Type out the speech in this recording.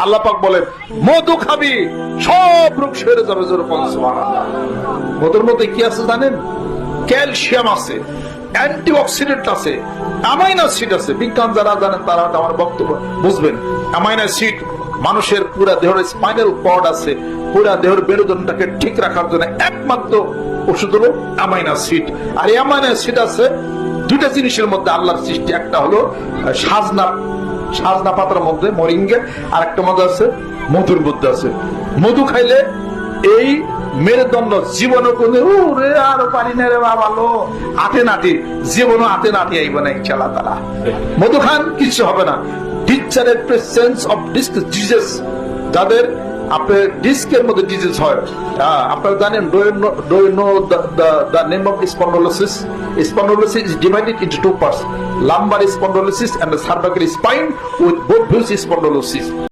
আল্লাহ পাক বলেন মধু খাবি সব রোগ সেরে যাবে। জোরে বলেন সুবহানাল্লাহ। মধুর মধ্যে কি আছে জানেন? ক্যালসিয়াম আছে, অ্যান্টিঅক্সিডেন্ট আছে, অ্যামাইনো অ্যাসিড আছে। বিজ্ঞান যারা জানেন তারা আমার বক্তব্য বুঝবেন। অ্যামাইনো অ্যাসিড মানুষের পুরা দেহের স্পাইনাল কর্ড আছে, পুরা দেহের মেরুদণ্ডটাকে ঠিক রাখার জন্য একমাত্র ওষুধ হলো অ্যামাইনো অ্যাসিড। আর অ্যামাইনো অ্যাসিড আছে দুইটা জিনিসের মধ্যে আল্লাহর সৃষ্টি। একটা হলো সাজনা পাতার মধ্যে মরিঙ্গা, আর একটা মধ্যে আছে মধুর মধ্যে আছে। মধু খাইলে এই মেরুদণ্ড জীবনও কোনো আর পারি না রে ভালো আটে নাটি, জীবনও আটে নাটি আইব না ইনশাআল্লাহ তাআলা। মধু খান কিছু হবে না। টিচারের প্রেসেন্স অফ ডিস্ক ডিজিজ, যাদের আপনার ডিস্কের মধ্যে ডিজিজ হয়, আপনারা জানেন do you know the name of spondylosis? Spondylosis is divided into two parts: lumbar spondylosis and the cervical spine with both views spondylosis.